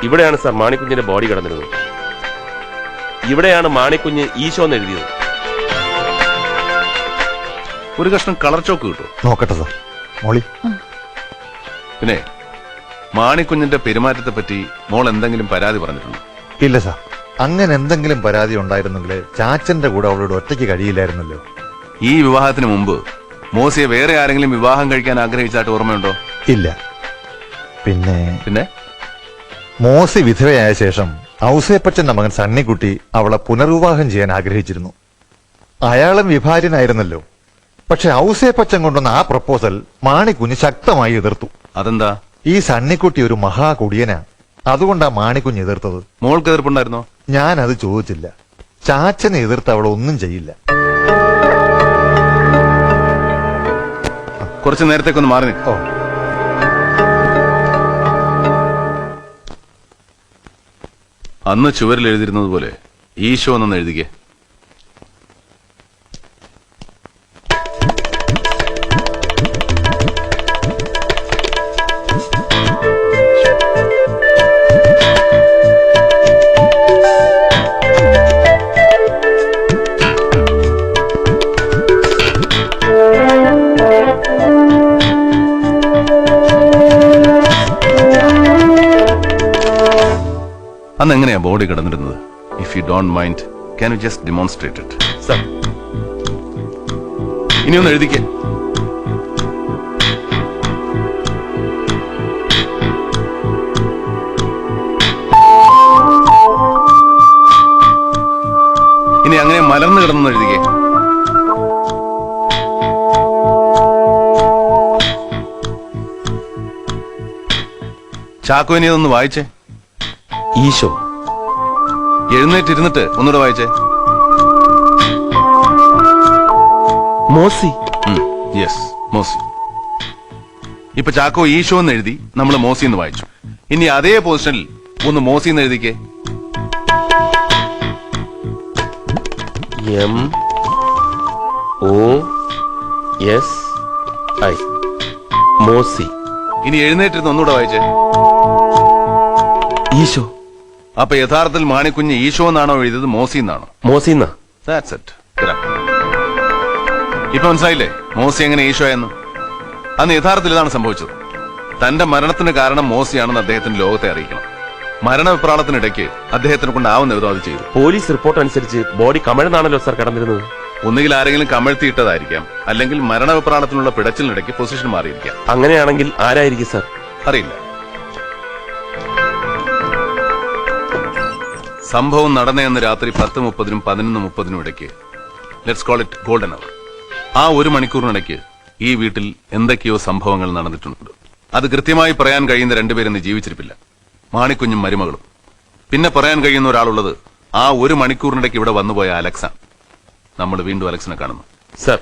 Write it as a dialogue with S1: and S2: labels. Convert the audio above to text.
S1: ഇവിടെയാണ് sir മാണിക്കുഞ്ഞിന്റെ body കിടന്നിരുന്നത്. ഇവിടെയാണ് മാണിക്കുഞ്ഞ് ഈശോ എന്ന് എഴുതിയത്.
S2: ഒരു കഷ്ണം കളർ ചോക്ക് കിട്ടും.
S3: നോക്കട്ടെ സാർ. മോളി,
S2: പിന്നെ മാണിക്കുഞ്ഞിന്റെ പെരുമാറ്റത്തെ പറ്റി മോൾ എന്തെങ്കിലും പരാതി പറഞ്ഞിട്ടുണ്ടോ?
S3: ഇല്ല സാർ. അങ്ങനെ എന്തെങ്കിലും പരാതി ഉണ്ടായിരുന്നെങ്കിൽ ചാച്ചന്റെ കൂടെ അവളോട് ഒറ്റയ്ക്ക് കഴിയില്ലായിരുന്നല്ലോ.
S2: ഈ വിവാഹത്തിന് മുമ്പ് മോസിയെ വേറെ ആരെങ്കിലും വിവാഹം കഴിക്കാൻ ആഗ്രഹിച്ചായിട്ട് ഓർമ്മയുണ്ടോ?
S3: ഇല്ല. പിന്നെ
S2: പിന്നെ
S3: മോസി വിധവയായ ശേഷം ഔസേപ്പച്ചന്റെ മകൻ സണ്ണിക്കുട്ടി അവളെ പുനർവിവാഹം ചെയ്യാൻ ആഗ്രഹിച്ചിരുന്നു. അയാളും വിഭാര്യനായിരുന്നല്ലോ. പക്ഷെ ഔസേപ്പച്ചൻ കൊണ്ടുവന്ന ആ പ്രപ്പോസൽ മാണിക്കുഞ്ഞ് ശക്തമായി എതിർത്തു.
S2: അതെന്താ?
S3: ഈ സണ്ണിക്കുട്ടി ഒരു മഹാകുടിയനാ. അതുകൊണ്ടാ മാണിക്കുഞ്ഞ് എതിർത്തത്.
S2: മോൾക്ക് എതിർപ്പുണ്ടായിരുന്നോ?
S3: ഞാനത് ചോദിച്ചില്ല. ചാച്ചനെ എതിർത്ത് അവൾ ഒന്നും ചെയ്യില്ല.
S2: കുറച്ചു നേരത്തേക്കൊന്ന് മാറി നിൽക്കും.
S3: ഓ,
S2: അന്ന് ചുവരിൽ എഴുതിയിരുന്നത് പോലെ ഈശോ എന്നൊന്ന് എഴുതിക്കേ. അന്ന് എങ്ങനെയാ ബോഡി കിടന്നിരുന്നത്? If you don't mind, can you just demonstrate it?
S1: Sir,
S2: ഇനിയൊന്ന് എഴുതിക്കേ. ഇനി അങ്ങനെ മലർന്നു കിടന്നു എഴുതിക്കേ. ചാക്കോ, ഇനി അതൊന്ന് വായിച്ചേ.
S1: ഈശോ.
S2: എഴുന്നേറ്റിരുന്നിട്ട് ഒന്നുകൂടെ വായിച്ചേ.
S1: മോസി.
S2: യെസ്, മോസി. ഇപ്പൊ ചാക്കോ ഈശോ എന്ന് എഴുതി, നമ്മൾ മോസി എന്ന് വായിച്ചു. ഇനി അതേ പൊസിഷനിൽ ഒന്ന് മോസി എന്ന് എഴുതിക്കേ.
S1: MOSI. മോസി.
S2: ഇനി എഴുന്നേറ്റിരുന്ന് ഒന്നുകൂടെ വായിച്ചേ.
S1: ഈശോ.
S2: അപ്പൊ യഥാർത്ഥത്തിൽ മാണിക്കുഞ്ഞ് ഈശോ എന്നാണോ എഴുതിയത്, മോസി എന്നാണോ?
S1: മോസി എന്നാ.
S2: That's it. ഇപ്പൊ മനസ്സിലായില്ലേ മോസി എങ്ങനെ ഈശോ എന്ന്? അന്ന് യഥാർത്ഥത്തിൽ ഇതാണ് സംഭവിച്ചത്. തന്റെ മരണത്തിന് കാരണം മോസിയാണെന്ന് അദ്ദേഹത്തിന് ലോകത്തെ അറിയിക്കണം. മരണവിപ്രാളത്തിനിടയ്ക്ക് അദ്ദേഹത്തിനെ കൊണ്ടാവുന്ന വിധം അത് ചെയ്തു.
S1: പോലീസ് റിപ്പോർട്ട് അനുസരിച്ച് ബോഡി കമഴ്ന്നാണല്ലോ സാർ കിടന്നിരുന്നത്.
S2: ഒന്നുകിൽ ആരെങ്കിലും കമഴ്ത്തിയിട്ടതായിരിക്കാം, അല്ലെങ്കിൽ മരണവിപ്രാളത്തിനുള്ള പിടച്ചിലിനിടയ്ക്ക് പൊസിഷൻ മാറിയിരിക്കാം.
S1: അങ്ങനെയാണെങ്കിൽ ആരായിരിക്കും സാർ?
S2: അറിയില്ല. സംഭവം നടന്നയെന്ന് രാത്രി 10:30-നും 11:30-നും ഇടയ്ക്ക്, let's call it golden hour. ആ ഒരു മണിക്കൂറിനിടയ്ക്ക് ഈ വീട്ടിൽ എന്തൊക്കെയോ സംഭവങ്ങൾ നടന്നിട്ടുണ്ട്. അത് കൃത്യമായി പറയാൻ കഴിയുന്ന രണ്ടുപേരെന്ന് ജീവിച്ചിരിപ്പില്ല, മാണിക്കുഞ്ഞും മരുമകളും. പിന്നെ പറയാൻ കഴിയുന്ന ഒരാളുള്ളത് ആ ഒരു മണിക്കൂറിനിടയ്ക്ക് ഇവിടെ വന്നുപോയ അലക്സാണ്. നമ്മൾ വീണ്ടും അലക്സിനെ കാണുന്നു.
S1: സാർ,